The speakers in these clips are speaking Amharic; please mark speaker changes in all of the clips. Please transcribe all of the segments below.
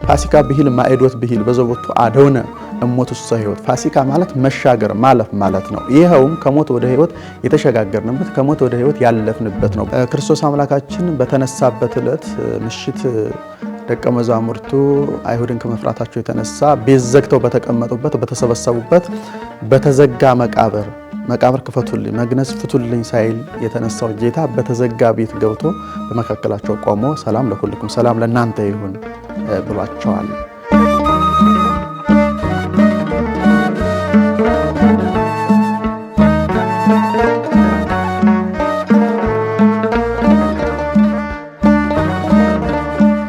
Speaker 1: ፋሲካ ብሂል ማዕዶት ብሂል በዘቦቱ አደውነ እሞቱስ ሕይወት ፋሲካ ማለት መሻገር ማለፍ ማለት ነው። ይሄውም ከሞት ወደ ሕይወት የተሸጋገርንበት ከሞት ወደ ሕይወት ያለፍንበት ነው። ክርስቶስ አምላካችን በተነሳበት ዕለት ምሽት ደቀ መዛሙርቱ አይሁድን ከመፍራታቸው የተነሳ ቤት ዘግተው በተቀመጡበት በተሰበሰቡበት በተዘጋ መቃብር ክፈቱልኝ መግነዝ ፍቱልኝ ሳይል የተነሳው ጌታ በተዘጋ ቤት ገብቶ በመካከላቸው ቆሞ ሰላም ለኩልኩም ሰላም ለእናንተ ይሁን ብሏቸዋል።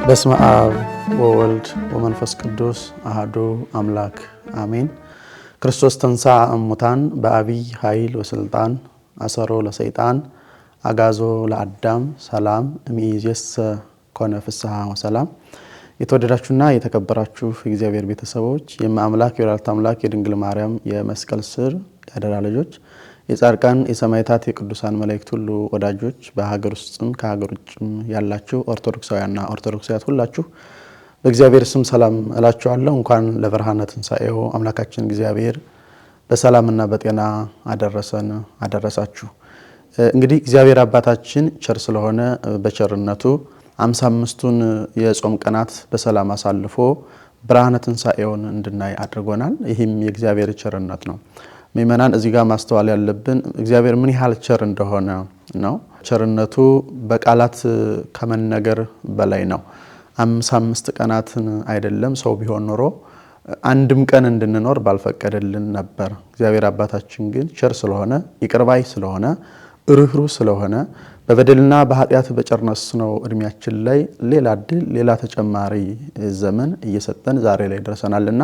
Speaker 1: በስመ አብ ወወልድ ወመንፈስ ቅዱስ አሐዱ አምላክ አሜን። ክርስቶስ ተንሥአ እሙታን በአቢይ ኃይል ወስልጣን አሰሮ ለሰይጣን አጋዞ ለአዳም ሰላም እምይእዜሰ ኮነ ፍስሐ ወሰላም። የተወደዳችሁና የተከበራችሁ የእግዚአብሔር ቤተሰቦች የአምላክ የወላዲተ አምላክ የድንግል ማርያም የመስቀል ስር ያደራ ልጆች የጻድቃን የሰማዕታት የቅዱሳን መላእክት ሁሉ ወዳጆች በሀገር ውስጥም ከሀገር ውጭም ያላችሁ ኦርቶዶክሳውያንና ኦርቶዶክሳውያት ሁላችሁ በእግዚአብሔር ስም ሰላም እላችኋለሁ። እንኳን ለብርሃነ ትንሣኤው አምላካችን እግዚአብሔር በሰላምና በጤና አደረሰን አደረሳችሁ። እንግዲህ እግዚአብሔር አባታችን ቸር ስለሆነ በቸርነቱ 55ቱን የጾም ቀናት በሰላም አሳልፎ ብርሃነ ትንሣኤውን እንድናይ አድርጎናል። ይህም የእግዚአብሔር ቸርነት ነው። ምእመናን እዚህ ጋር ማስተዋል ያለብን እግዚአብሔር ምን ያህል ቸር እንደሆነ ነው። ቸርነቱ በቃላት ከመነገር በላይ ነው። 55 ቀናትን አይደለም ሰው ቢሆን ኖሮ አንድም ቀን እንድንኖር ባልፈቀደልን ነበር። እግዚአብሔር አባታችን ግን ቸር ስለሆነ ይቅርባይ ስለሆነ ርህሩህ ስለሆነ በበደልና በኃጢአት በጨርነስነው እድሜያችን ላይ ሌላ ድል ሌላ ተጨማሪ ዘመን እየሰጠን ዛሬ ላይ ደርሰናልና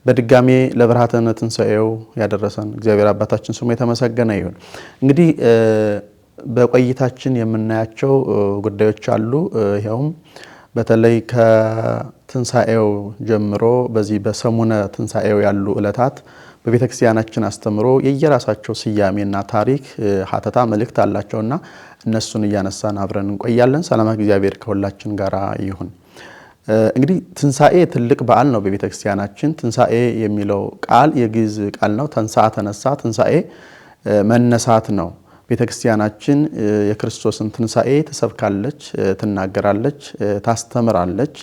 Speaker 1: በድጋሜ ለብርሃነ ትንሣኤው ያደረሰን እግዚአብሔር አባታችን ስሙ የተመሰገነ ይሁን። እንግዲህ በቆይታችን የምናያቸው ጉዳዮች አሉ። ይሄውም በተለይ ከትንሣኤው ጀምሮ በዚህ በሰሙነ ትንሣኤው ያሉ ዕለታት በቤተክርስቲያናችን አስተምሮ የየራሳቸው ስያሜና ታሪክ ሀተታ መልእክት አላቸውና እነሱን እያነሳን አብረን እንቆያለን። ሰላም እግዚአብሔር ከሁላችን ጋር ይሁን። እንግዲህ ትንሣኤ ትልቅ በዓል ነው በቤተክርስቲያናችን። ትንሣኤ የሚለው ቃል የግዕዝ ቃል ነው። ተንሥአ ተነሳ፣ ትንሣኤ መነሳት ነው። ቤተክርስቲያናችን የክርስቶስን ትንሣኤ ትሰብካለች፣ ትናገራለች፣ ታስተምራለች።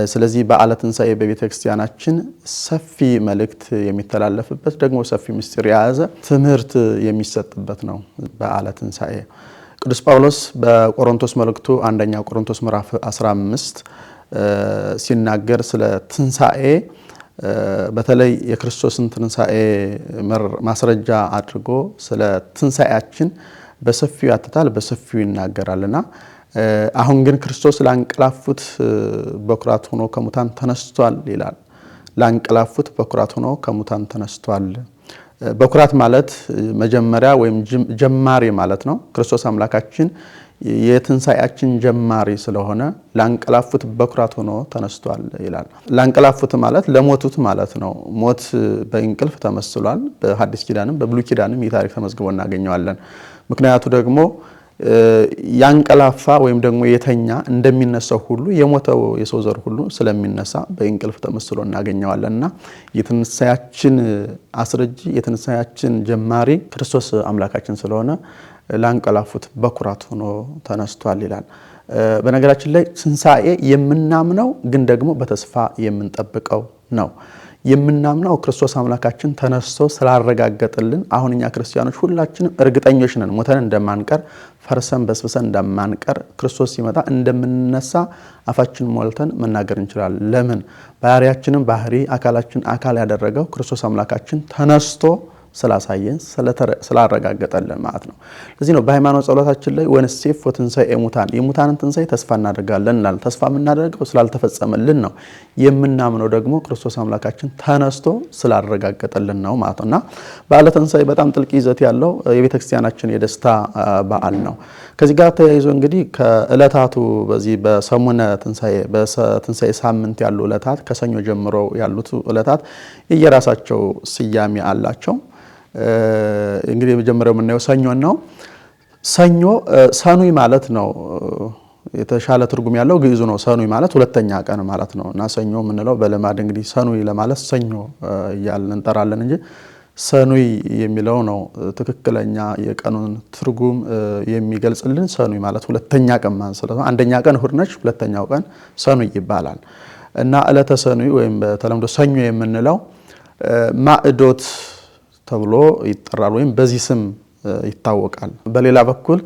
Speaker 1: ስለዚህ በዓለ ትንሣኤ በቤተክርስቲያናችን ሰፊ መልእክት የሚተላለፍበት ደግሞ ሰፊ ምስጢር የያዘ ትምህርት የሚሰጥበት ነው በዓለ ትንሣኤ። ቅዱስ ጳውሎስ በቆሮንቶስ መልእክቱ አንደኛ ቆሮንቶስ ምዕራፍ 15 ሲናገር ስለ ትንሣኤ በተለይ የክርስቶስን ትንሣኤ ማስረጃ አድርጎ ስለ ትንሣኤያችን በሰፊው ያትታል፣ በሰፊው ይናገራልና አሁን ግን ክርስቶስ ላንቀላፉት በኩራት ሆኖ ከሙታን ተነስቷል ይላል። ላንቀላፉት በኩራት ሆኖ ከሙታን ተነስቷል። በኩራት ማለት መጀመሪያ ወይም ጀማሪ ማለት ነው። ክርስቶስ አምላካችን የትንሣኤያችን ጀማሪ ስለሆነ ላንቀላፉት በኩራት ሆኖ ተነስቷል ይላል። ላንቀላፉት ማለት ለሞቱት ማለት ነው። ሞት በእንቅልፍ ተመስሏል። በሐዲስ ኪዳንም በብሉይ ኪዳንም ይህ ታሪክ ተመዝግቦ እናገኘዋለን። ምክንያቱ ደግሞ ያንቀላፋ ወይም ደግሞ የተኛ እንደሚነሳው ሁሉ የሞተው የሰው ዘር ሁሉ ስለሚነሳ በእንቅልፍ ተመስሎ እናገኘዋለንና የትንሣኤያችን አስረጂ የትንሣኤያችን ጀማሪ ክርስቶስ አምላካችን ስለሆነ ላንቀላፉት በኩራት ሆኖ ተነስቷል ይላል። በነገራችን ላይ ትንሣኤ የምናምነው ግን ደግሞ በተስፋ የምንጠብቀው ነው። የምናምነው ክርስቶስ አምላካችን ተነስቶ ስላረጋገጠልን አሁን እኛ ክርስቲያኖች ሁላችንም እርግጠኞች ነን። ሞተን እንደማንቀር ፈርሰን በስብሰን እንደማንቀር ክርስቶስ ሲመጣ እንደምንነሳ አፋችን ሞልተን መናገር እንችላለን። ለምን? ባህሪያችንን ባህሪ አካላችን አካል ያደረገው ክርስቶስ አምላካችን ተነስቶ ስላሳየን ስላረጋገጠልን ማለት ነው። ለዚህ ነው በሃይማኖት ጸሎታችን ላይ ወንሴፍ ወትንሣኤ ሙታን የሙታንን ትንሣኤ ተስፋ እናደርጋለን እንላለን። ተስፋ የምናደርገው ስላልተፈጸመልን ነው። የምናምነው ደግሞ ክርስቶስ አምላካችን ተነስቶ ስላረጋገጠልን ነው ማለት ነውና በዓለ ትንሣኤ በጣም ጥልቅ ይዘት ያለው የቤተክርስቲያናችን የደስታ በዓል ነው። ከዚህ ጋር ተያይዞ እንግዲህ ከዕለታቱ በዚህ በሰሙነ ትንሣኤ በትንሣኤ ሳምንት ያሉ ዕለታት ከሰኞ ጀምሮ ያሉት ዕለታት የየራሳቸው ስያሜ አላቸው። እንግዲህ መጀመሪያው የምናየው ሰኞ ነው። ሰኞ ሰኑይ ማለት ነው። የተሻለ ትርጉም ያለው ግዕዙ ነው። ሰኑይ ማለት ሁለተኛ ቀን ማለት ነው እና ሰኞ የምንለው በልማድ እንግዲህ ሰኑይ ለማለት ሰኞ እያልን እንጠራለን እንጂ ሰኑይ የሚለው ነው ትክክለኛ የቀኑን ትርጉም የሚገልጽልን። ሰኑይ ማለት ሁለተኛ ቀን ማለት ነው። አንደኛ ቀን እሁድ ነች፣ ሁለተኛው ቀን ሰኑይ ይባላል እና ዕለተ ሰኑይ ወይም በተለምዶ ሰኞ የምንለው ማዕዶት ተብሎ ይጠራል ወይም በዚህ ስም ይታወቃል። በሌላ በኩል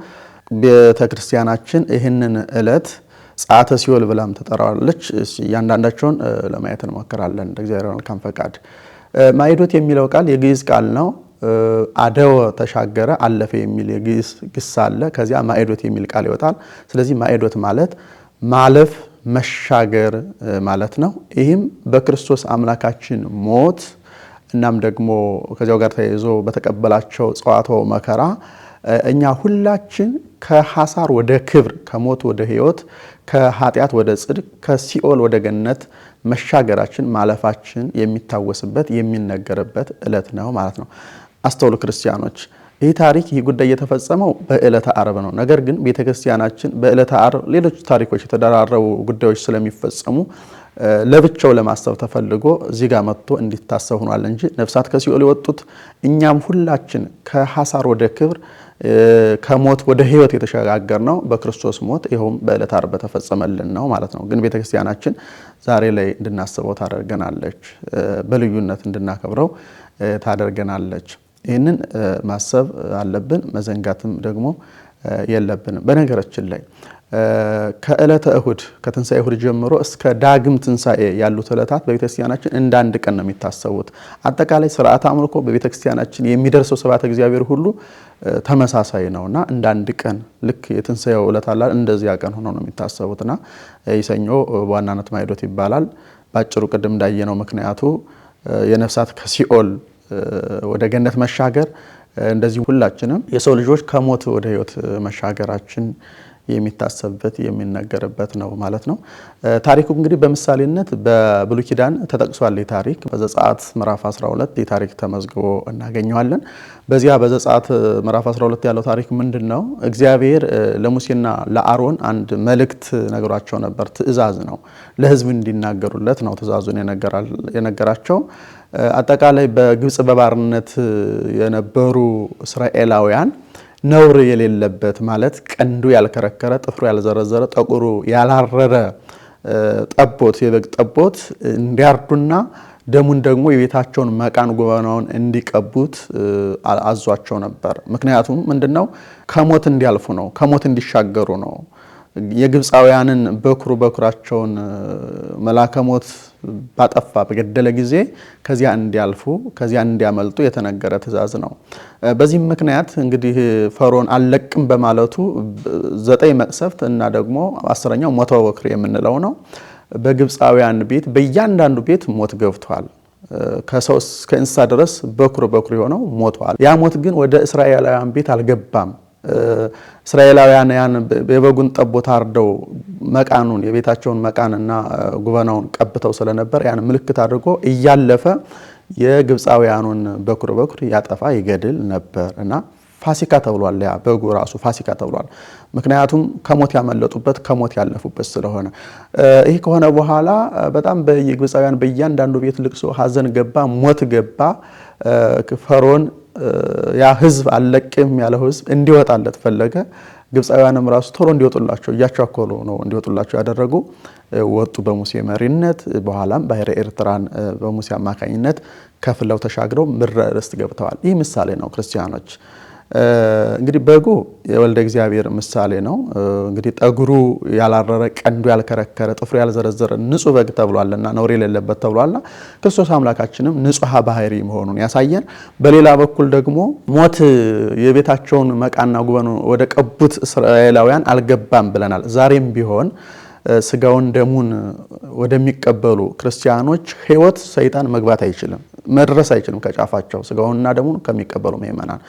Speaker 1: ቤተክርስቲያናችን ይህንን ዕለት ጸአተ ሲኦል ብላም ተጠራዋለች። እያንዳንዳቸውን ለማየት እንሞክራለን እንደ እግዚአብሔር መልካም ፈቃድ። ማዕዶት የሚለው ቃል የግዕዝ ቃል ነው። አደወ ተሻገረ አለፈ የሚል የግዕዝ ግስ አለ። ከዚያ ማዕዶት የሚል ቃል ይወጣል። ስለዚህ ማዕዶት ማለት ማለፍ መሻገር ማለት ነው። ይህም በክርስቶስ አምላካችን ሞት እናም ደግሞ ከዚያው ጋር ተያይዞ በተቀበላቸው ጸዋትወ መከራ እኛ ሁላችን ከሐሳር ወደ ክብር፣ ከሞት ወደ ሕይወት፣ ከኃጢአት ወደ ጽድቅ፣ ከሲኦል ወደ ገነት መሻገራችን ማለፋችን የሚታወስበት የሚነገርበት ዕለት ነው ማለት ነው። አስተውሉ ክርስቲያኖች፣ ይህ ታሪክ ይህ ጉዳይ የተፈጸመው በዕለተ ዓርብ ነው። ነገር ግን ቤተክርስቲያናችን በዕለተ ዓርብ ሌሎች ታሪኮች የተደራረቡ ጉዳዮች ስለሚፈጸሙ ለብቻው ለማሰብ ተፈልጎ እዚህ ጋር መጥቶ እንዲታሰብ ሆኗል እንጂ ነፍሳት ከሲኦል የወጡት እኛም ሁላችን ከሐሳር ወደ ክብር ከሞት ወደ ሕይወት የተሸጋገር ነው በክርስቶስ ሞት፣ ይኸውም በዕለተ ዓርብ በተፈጸመልን ነው ማለት ነው። ግን ቤተክርስቲያናችን ዛሬ ላይ እንድናስበው ታደርገናለች፣ በልዩነት እንድናከብረው ታደርገናለች። ይህንን ማሰብ አለብን፣ መዘንጋትም ደግሞ የለብንም። በነገራችን ላይ ከዕለተ እሁድ ከትንሣኤ እሁድ ጀምሮ እስከ ዳግም ትንሣኤ ያሉት ዕለታት በቤተክርስቲያናችን እንደ አንድ ቀን ነው የሚታሰቡት። አጠቃላይ ስርዓተ አምልኮ በቤተክርስቲያናችን የሚደርሰው ስብሐተ እግዚአብሔር ሁሉ ተመሳሳይ ነውና እንደ አንድ ቀን ልክ የትንሣኤው ዕለት አለ እንደዚያ ቀን ሆኖ ነው የሚታሰቡትና የሰኞ በዋናነት ማዕዶት ይባላል። ባጭሩ ቅድም እንዳየነው ምክንያቱ የነፍሳት ከሲኦል ወደ ገነት መሻገር፣ እንደዚህ ሁላችንም የሰው ልጆች ከሞት ወደ ሕይወት መሻገራችን የሚታሰብበት የሚነገርበት ነው ማለት ነው። ታሪኩ እንግዲህ በምሳሌነት በብሉይ ኪዳን ተጠቅሷል። ታሪክ በዘጸአት ምዕራፍ 12 ታሪክ ተመዝግቦ እናገኘዋለን። በዚያ በዘጸአት ምዕራፍ 12 ያለው ታሪክ ምንድነው? እግዚአብሔር ለሙሴና ለአሮን አንድ መልእክት ነግሯቸው ነበር። ትእዛዝ ነው፣ ለሕዝብ እንዲናገሩለት ነው ትእዛዙን የነገራቸው። አጠቃላይ በግብጽ በባርነት የነበሩ እስራኤላውያን ነውር የሌለበት ማለት ቀንዱ ያልከረከረ፣ ጥፍሩ ያልዘረዘረ፣ ጠቁሩ ያላረረ ጠቦት የበግ ጠቦት እንዲያርዱና ደሙን ደግሞ የቤታቸውን መቃን ጉበናውን እንዲቀቡት አዟቸው ነበር። ምክንያቱም ምንድነው? ከሞት እንዲያልፉ ነው፣ ከሞት እንዲሻገሩ ነው። የግብፃውያንን በኩራቸውን መልአከ ሞት ባጠፋ በገደለ ጊዜ ከዚያ እንዲያልፉ ከዚያ እንዲያመልጡ የተነገረ ትእዛዝ ነው። በዚህም ምክንያት እንግዲህ ፈርዖን አልለቅም በማለቱ 9 መቅሰፍት እና ደግሞ 10ኛው ሞተ በኩር የምንለው ነው። በግብፃውያን ቤት በእያንዳንዱ ቤት ሞት ገብቷል። ከሰው እስከ እንስሳ ድረስ በኩር የሆነው ሞቷል። ያ ሞት ግን ወደ እስራኤላውያን ቤት አልገባም። እስራኤላውያን ያን የበጉን ጠቦት አርደው መቃኑን የቤታቸውን መቃንና ጉበናውን ቀብተው ስለነበር ያን ምልክት አድርጎ እያለፈ የግብፃውያኑን በኩር ያጠፋ ይገድል ነበር እና ፋሲካ ተብሏል። ያ በጉ ራሱ ፋሲካ ተብሏል። ምክንያቱም ከሞት ያመለጡበት ከሞት ያለፉበት ስለሆነ። ይህ ከሆነ በኋላ በጣም በግብፃውያን በእያንዳንዱ ቤት ልቅሶ፣ ሐዘን ገባ፣ ሞት ገባ። ፈርዖን ያ ህዝብ አለቅም ያለው ህዝብ እንዲወጣለት ፈለገ። ግብፃውያንም ራሱ ቶሎ እንዲወጡላቸው እያቻኮሉ ነው እንዲወጡላቸው ያደረጉ። ወጡ በሙሴ መሪነት። በኋላም ባሕረ ኤርትራን በሙሴ አማካኝነት ከፍለው ተሻግረው ምድረ ርስት ገብተዋል። ይህ ምሳሌ ነው ክርስቲያኖች። እንግዲህ በጉ የወልደ እግዚአብሔር ምሳሌ ነው። እንግዲህ ጠጉሩ ያላረረ፣ ቀንዱ ያልከረከረ፣ ጥፍሩ ያልዘረዘረ ንጹህ በግ ተብሏልና ነውር የሌለበት ተብሏልና ክርስቶስ አምላካችንም ንጹሐ ባህሪ መሆኑን ያሳየን። በሌላ በኩል ደግሞ ሞት የቤታቸውን መቃና ጉበኑ ወደ ቀቡት እስራኤላውያን አልገባም ብለናል። ዛሬም ቢሆን ስጋውን ደሙን ወደሚቀበሉ ክርስቲያኖች ሕይወት ሰይጣን መግባት አይችልም፣ መድረስ አይችልም። ከጫፋቸው ስጋውንና ደሙን ከሚቀበሉ ምእመናን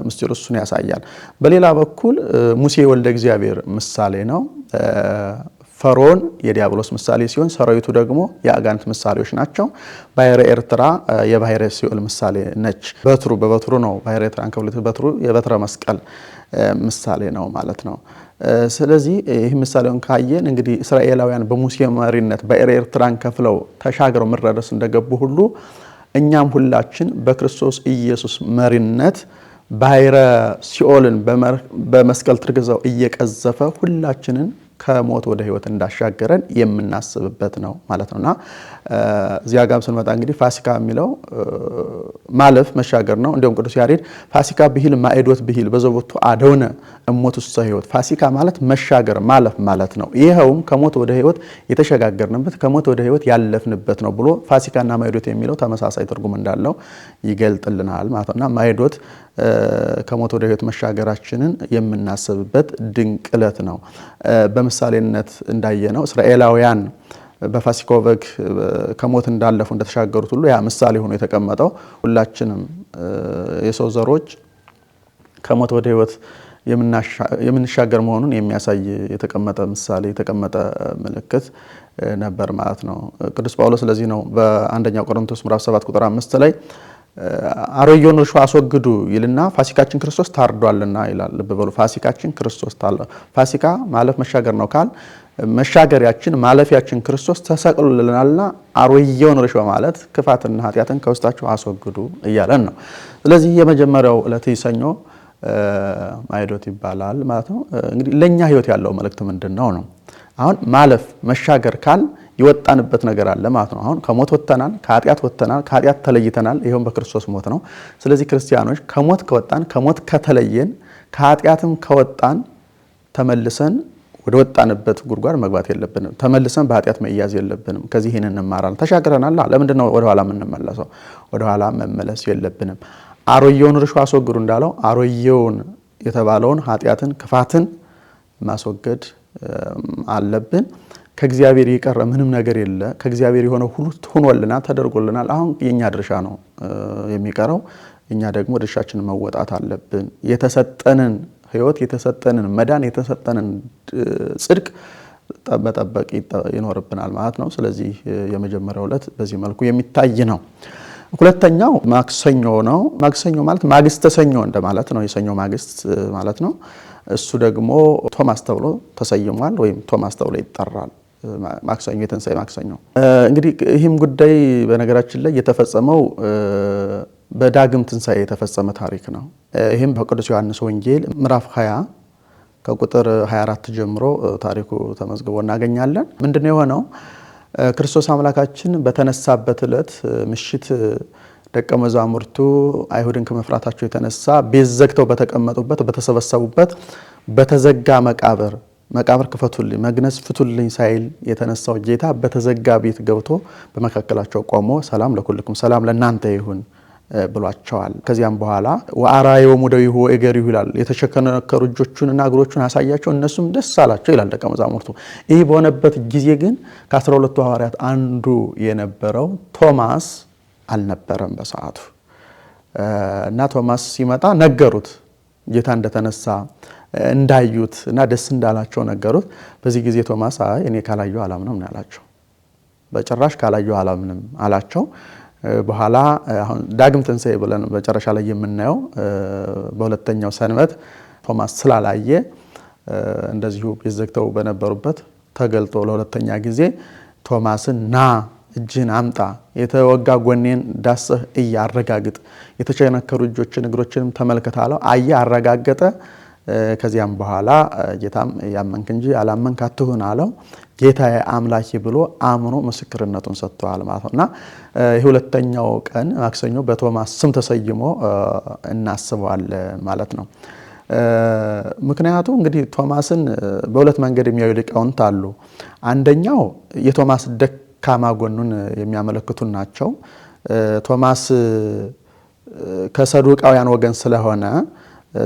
Speaker 1: ምስጢር እሱን ያሳያል። በሌላ በኩል ሙሴ ወልደ እግዚአብሔር ምሳሌ ነው። ፈርዖን የዲያብሎስ ምሳሌ ሲሆን ሰራዊቱ ደግሞ የአጋንንት ምሳሌዎች ናቸው። ባሕረ ኤርትራ የባሕረ ሲኦል ምሳሌ ነች። በበትሩ ነው ባሕረ ኤርትራን ከፍሎት በትሩ የበትረ መስቀል ምሳሌ ነው ማለት ነው። ስለዚህ ይህ ምሳሌውን ካየን እንግዲህ እስራኤላውያን በሙሴ መሪነት በኤርትራን ከፍለው ተሻግረው ምድረ በዳ እንደገቡ ሁሉ እኛም ሁላችን በክርስቶስ ኢየሱስ መሪነት ባሕረ ሲኦልን በመስቀል ትርግዛው እየቀዘፈ ሁላችንን ከሞት ወደ ሕይወት እንዳሻገረን የምናስብበት ነው ማለት ነውና እዚያ ጋር ስንመጣ እንግዲህ ፋሲካ የሚለው ማለፍ መሻገር ነው። እንደውም ቅዱስ ያሬድ ፋሲካ ብሂል ማዕዶት ብሂል በዘቦቱ አደውነ እሞት ውስተ ሕይወት፣ ፋሲካ ማለት መሻገር ማለፍ ማለት ነው። ይኸውም ከሞት ወደ ሕይወት የተሸጋገርንበት ከሞት ወደ ሕይወት ያለፍንበት ነው ብሎ ፋሲካና ማዕዶት የሚለው ተመሳሳይ ትርጉም እንዳለው ይገልጥልናል ማለት ነውና ማዕዶት ከሞት ወደ ሕይወት መሻገራችንን የምናስብበት ድንቅ ዕለት ነው። በምሳሌነት እንዳየነው እስራኤላውያን በፋሲካው በግ ከሞት እንዳለፉ እንደተሻገሩት ሁሉ ያ ምሳሌ ሆኖ የተቀመጠው ሁላችንም የሰው ዘሮች ከሞት ወደ ሕይወት የምንሻገር መሆኑን የሚያሳይ የተቀመጠ ምሳሌ የተቀመጠ ምልክት ነበር ማለት ነው። ቅዱስ ጳውሎስ ስለዚህ ነው በአንደኛ ቆሮንቶስ ምዕራፍ 7 ቁጥር 5 ላይ አሮጌውን እርሾ አስወግዱ ይልና ፋሲካችን ክርስቶስ ታርዷልና ይላል። ልብ በሉ፣ ፋሲካችን ክርስቶስ ታርዷል። ፋሲካ ማለፍ መሻገር ነው ካል መሻገሪያችን ማለፊያችን ክርስቶስ ተሰቅሎልናልና አሮጌውን እርሾ ማለት ክፋትና ኃጢአትን ከውስጣችሁ አስወግዱ እያለን ነው። ስለዚህ የመጀመሪያው ዕለት ሰኞ ማዕዶት ይባላል ማለት ነው። እንግዲህ ለኛ ሕይወት ያለው መልእክት ምንድነው ነው? አሁን ማለፍ መሻገር ካል የወጣንበት ነገር አለ ማለት ነው። አሁን ከሞት ወጥተናል፣ ከኃጢአት ወጥተናል፣ ከኃጢአት ተለይተናል። ይሄውም በክርስቶስ ሞት ነው። ስለዚህ ክርስቲያኖች ከሞት ከወጣን ከሞት ከተለየን ከኃጢአትም ከወጣን ተመልሰን ወደ ወጣንበት ጉድጓድ መግባት የለብንም። ተመልሰን በኃጢአት መያዝ የለብንም። ከዚህ ይሄን እንማራለን። ተሻግረናል። ለምንድን ነው ወደ ኋላ የምንመለሰው? ወደ ኋላ መመለስ የለብንም። አሮጌውን እርሾ አስወግዱ እንዳለው አሮጌውን የተባለውን ኃጢአትን ክፋትን ማስወገድ አለብን። ከእግዚአብሔር የቀረ ምንም ነገር የለ። ከእግዚአብሔር የሆነ ሁሉ ሆኖልናል፣ ተደርጎልናል። አሁን የኛ ድርሻ ነው የሚቀረው። እኛ ደግሞ ድርሻችንን መወጣት አለብን። የተሰጠንን ሕይወት፣ የተሰጠንን መዳን፣ የተሰጠንን ጽድቅ መጠበቅ ይኖርብናል ማለት ነው። ስለዚህ የመጀመሪያው ዕለት በዚህ መልኩ የሚታይ ነው። ሁለተኛው ማክሰኞ ነው። ማክሰኞ ማለት ማግስተ ሰኞ እንደማለት ነው። የሰኞ ማግስት ማለት ነው። እሱ ደግሞ ቶማስ ተብሎ ተሰይሟል፣ ወይም ቶማስ ተብሎ ይጠራል። ማክሰኞ፣ የትንሣኤ ማክሰኞ። እንግዲህ ይህም ጉዳይ በነገራችን ላይ የተፈጸመው በዳግም ትንሣኤ የተፈጸመ ታሪክ ነው። ይህም በቅዱስ ዮሐንስ ወንጌል ምዕራፍ 20 ከቁጥር 24 ጀምሮ ታሪኩ ተመዝግቦ እናገኛለን። ምንድነው የሆነው? ክርስቶስ አምላካችን በተነሳበት ዕለት ምሽት ደቀ መዛሙርቱ አይሁድን ከመፍራታቸው የተነሳ ቤት ዘግተው በተቀመጡበት በተሰበሰቡበት በተዘጋ መቃብር ክፈቱልኝ፣ መግነዝ ፍቱልኝ ሳይል የተነሳው ጌታ በተዘጋ ቤት ገብቶ በመካከላቸው ቆሞ ሰላም ለኩልኩም፣ ሰላም ለእናንተ ይሁን ብሏቸዋል። ከዚያም በኋላ ወአርአዮሙ እደዊሁ ወእገሪሁ ይላል። የተሸከነከሩ እጆቹንና እግሮቹን አሳያቸው፣ እነሱም ደስ አላቸው ይላል ደቀ መዛሙርቱ። ይህ በሆነበት ጊዜ ግን ከ12ቱ ሐዋርያት አንዱ የነበረው ቶማስ አልነበረም በሰዓቱ እና ቶማስ ሲመጣ ነገሩት፣ ጌታ እንደተነሳ እንዳዩት እና ደስ እንዳላቸው ነገሩት። በዚህ ጊዜ ቶማስ እኔ ካላየሁ አላምንም ነው ያላቸው። በጭራሽ ካላየሁ አላምንም አላቸው። በኋላ አሁን ዳግም ትንሣኤ ብለን መጨረሻ ላይ የምናየው በሁለተኛው ሰንበት ቶማስ ስላላየ እንደዚሁ ቤት ዘግተው በነበሩበት ተገልጦ ለሁለተኛ ጊዜ ቶማስን ና እጅህን አምጣ፣ የተወጋ ጎኔን ዳስህ እያረጋግጥ፣ የተቸነከሩ እጆችን እግሮችንም ተመልከት አለው። አየ፣ አረጋገጠ። ከዚያም በኋላ ጌታም ያመንክ እንጂ አላመንክ አትሁን አለው። ጌታዬ አምላኬ ብሎ አምኖ ምስክርነቱን ሰጥቷል ማለት ነውና የሁለተኛው ቀን ማክሰኞ በቶማስ ስም ተሰይሞ እናስበዋለን ማለት ነው። ምክንያቱ እንግዲህ ቶማስን በሁለት መንገድ የሚያዩ ሊቃውንት አሉ። አንደኛው የቶማስ ደካማ ጎኑን የሚያመለክቱን ናቸው። ቶማስ ከሰዱቃውያን ወገን ስለሆነ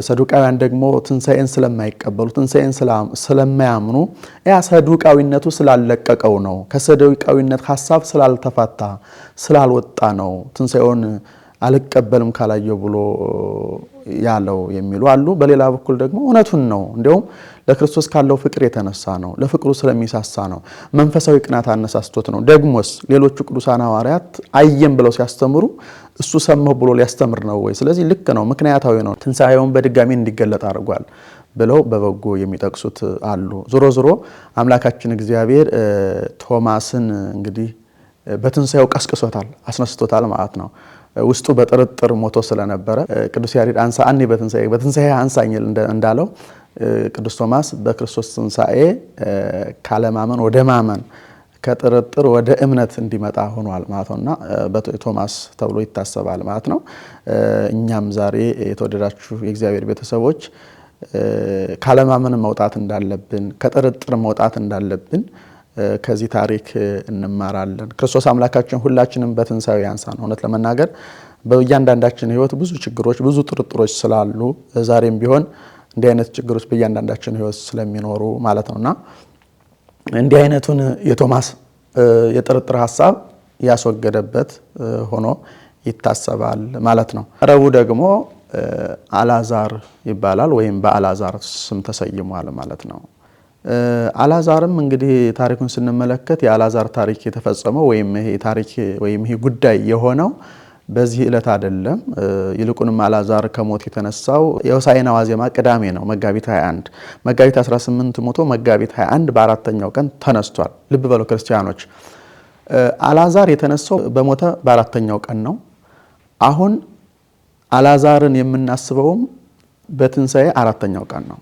Speaker 1: ሰዱቃውያን ደግሞ ትንሣኤን ስለማይቀበሉ ትንሣኤን ስለማያምኑ ያ ሰዱቃዊነቱ ስላለቀቀው ነው። ከሰዱቃዊነት ሐሳብ ስላልተፋታ ስላልወጣ ነው ትንሣኤውን አልቀበልም ካላየው ብሎ ያለው የሚሉ አሉ። በሌላ በኩል ደግሞ እውነቱን ነው፣ እንዲያውም ለክርስቶስ ካለው ፍቅር የተነሳ ነው፣ ለፍቅሩ ስለሚሳሳ ነው፣ መንፈሳዊ ቅናት አነሳስቶት ነው። ደግሞስ ሌሎቹ ቅዱሳን ሐዋርያት አየን ብለው ሲያስተምሩ እሱ ሰማሁ ብሎ ሊያስተምር ነው ወይ? ስለዚህ ልክ ነው፣ ምክንያታዊ ነው። ትንሣኤውን በድጋሚ እንዲገለጥ አድርጓል። ብለው በበጎ የሚጠቅሱት አሉ። ዞሮ ዞሮ አምላካችን እግዚአብሔር ቶማስን እንግዲህ በትንሳኤው ቀስቅሶታል፣ አስነስቶታል ማለት ነው። ውስጡ በጥርጥር ሞቶ ስለነበረ ቅዱስ ያሬድ አንሳአኒ በትንሳኤ አንሳኝ እንዳለው ቅዱስ ቶማስ በክርስቶስ ትንሳኤ ካለማመን ወደ ማመን ከጥርጥር ወደ እምነት እንዲመጣ ሆኗል ማለት ነውና በቶማስ ተብሎ ይታሰባል ማለት ነው። እኛም ዛሬ የተወደዳችሁ የእግዚአብሔር ቤተሰቦች ካለማመን መውጣት እንዳለብን፣ ከጥርጥር መውጣት እንዳለብን ከዚህ ታሪክ እንማራለን። ክርስቶስ አምላካችን ሁላችንም በትንሳኤው ያንሳን። እውነት ለመናገር በእያንዳንዳችን ሕይወት ብዙ ችግሮች፣ ብዙ ጥርጥሮች ስላሉ ዛሬም ቢሆን እንዲህ አይነት ችግሮች በእያንዳንዳችን ሕይወት ስለሚኖሩ ማለት ነውና እንዲህ አይነቱን የቶማስ የጥርጥር ሐሳብ ያስወገደበት ሆኖ ይታሰባል ማለት ነው። ረቡዕ ደግሞ አልዓዛር ይባላል ወይም በአልዓዛር ስም ተሰይሟል ማለት ነው። አልዓዛርም እንግዲህ ታሪኩን ስንመለከት የአልዓዛር ታሪክ የተፈጸመው ወይም ይሄ ጉዳይ የሆነው በዚህ ዕለት አይደለም። ይልቁንም አልዓዛር ከሞት የተነሳው የሆሳዕና ዋዜማ ቅዳሜ ነው፣ መጋቢት 21 መጋቢት 18 ሞቶ መጋቢት 21 በአራተኛው ቀን ተነስቷል። ልብ በሉ ክርስቲያኖች፣ አልዓዛር የተነሳው በሞተ በአራተኛው ቀን ነው። አሁን አልዓዛርን የምናስበውም በትንሳኤ አራተኛው ቀን ነው።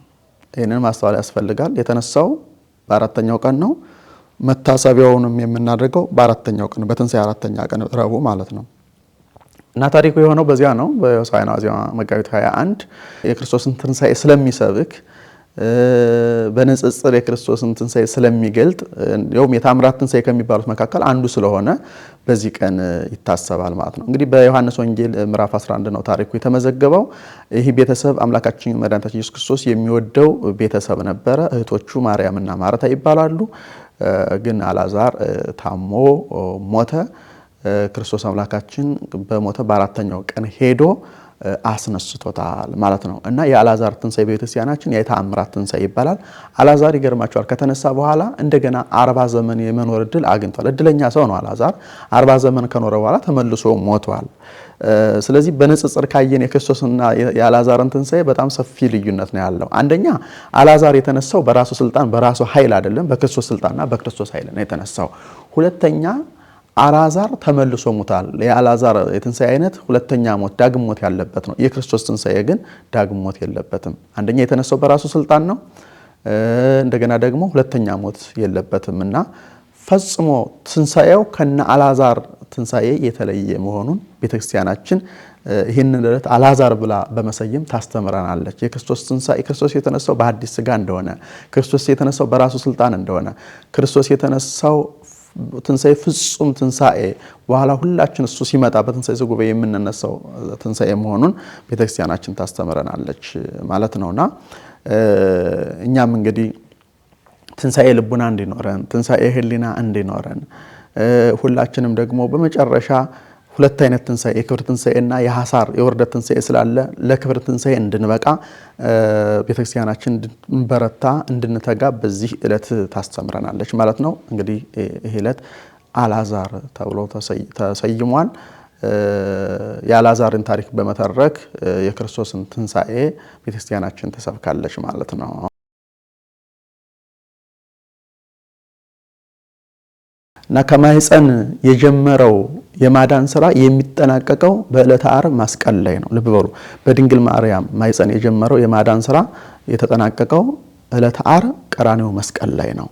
Speaker 1: ይህንን ማስተዋል ያስፈልጋል። የተነሳው በአራተኛው ቀን ነው። መታሰቢያውንም የምናደርገው በአራተኛው ቀን በትንሳኤ አራተኛ ቀን ረቡዕ ማለት ነው። እና ታሪኩ የሆነው በዚያ ነው። በሆሳዕና ዋዜማ መጋቢት 21 የክርስቶስን ትንሳኤ ስለሚሰብክ በንጽጽር የክርስቶስን ትንሳኤ ስለሚገልጥ እንዲሁም የታምራት ትንሳኤ ከሚባሉት መካከል አንዱ ስለሆነ በዚህ ቀን ይታሰባል ማለት ነው። እንግዲህ በዮሐንስ ወንጌል ምዕራፍ 11 ነው ታሪኩ የተመዘገበው። ይህ ቤተሰብ አምላካችን መድኃኒታችን ኢየሱስ ክርስቶስ የሚወደው ቤተሰብ ነበረ። እህቶቹ ማርያምና ማርታ ይባላሉ። ግን አልዓዛር ታሞ ሞተ። ክርስቶስ አምላካችን በሞተ በአራተኛው ቀን ሄዶ አስነስቶታል ማለት ነው። እና የአልዓዛር ትንሳኤ በቤተክርስቲያናችን የተአምራት ትንሳኤ ይባላል። አልዓዛር ይገርማቸዋል፣ ከተነሳ በኋላ እንደገና 40 ዘመን የመኖር እድል አግኝቷል። እድለኛ ሰው ነው አልዓዛር። 40 ዘመን ከኖረ በኋላ ተመልሶ ሞቷል። ስለዚህ በንጽጽር ካየን የክርስቶስና የአልዓዛርን ትንሳኤ በጣም ሰፊ ልዩነት ነው ያለው። አንደኛ አልዓዛር የተነሳው በራሱ ስልጣን በራሱ ኃይል አይደለም፣ በክርስቶስ ስልጣንና በክርስቶስ ኃይል ነው የተነሳው። ሁለተኛ አልዓዛር ተመልሶ ሞታል። የአልዓዛር የትንሳኤ አይነት ሁለተኛ ሞት ዳግም ሞት ያለበት ነው። የክርስቶስ ትንሳኤ ግን ዳግም ሞት የለበትም። አንደኛ የተነሳው በራሱ ስልጣን ነው፣ እንደገና ደግሞ ሁለተኛ ሞት የለበትም እና ፈጽሞ ትንሳኤው ከነ አልዓዛር ትንሳኤ የተለየ መሆኑን ቤተክርስቲያናችን ይህንን ዕለት አልዓዛር ብላ በመሰየም ታስተምረናለች። የክርስቶስ ትንሳኤ ክርስቶስ የተነሳው በአዲስ ሥጋ እንደሆነ፣ ክርስቶስ የተነሳው በራሱ ስልጣን እንደሆነ፣ ክርስቶስ የተነሳው ትንሳኤ ፍጹም ትንሳኤ በኋላ ሁላችን እሱ ሲመጣ በትንሳኤ ጉባኤ የምንነሳው ትንሳኤ መሆኑን ቤተክርስቲያናችን ታስተምረናለች ማለት ነውና እኛም እንግዲህ ትንሳኤ ልቡና እንዲኖረን፣ ትንሳኤ ሕሊና እንዲኖረን ሁላችንም ደግሞ በመጨረሻ ሁለት አይነት ትንሳኤ የክብር ትንሳኤና የሐሳር የውርደት ትንሳኤ ስላለ ለክብር ትንሳኤ እንድንበቃ ቤተክርስቲያናችን እንድንበረታ እንድንተጋ በዚህ ዕለት ታስተምረናለች ማለት ነው። እንግዲህ ይሄ ዕለት አልዓዛር ተብሎ ተሰይሟል። የአልዓዛርን ታሪክ በመተረክ የክርስቶስን ትንሳኤ ቤተክርስቲያናችን ተሰብካለች ማለት ነው። እና ከማህፀን የጀመረው የማዳን ስራ የሚጠናቀቀው በዕለተ ዓርብ መስቀል ላይ ነው። ልብ በሉ፣ በድንግል ማርያም ማህፀን የጀመረው የማዳን ስራ የተጠናቀቀው ዕለተ ዓርብ ቀራንዮ መስቀል ላይ ነው።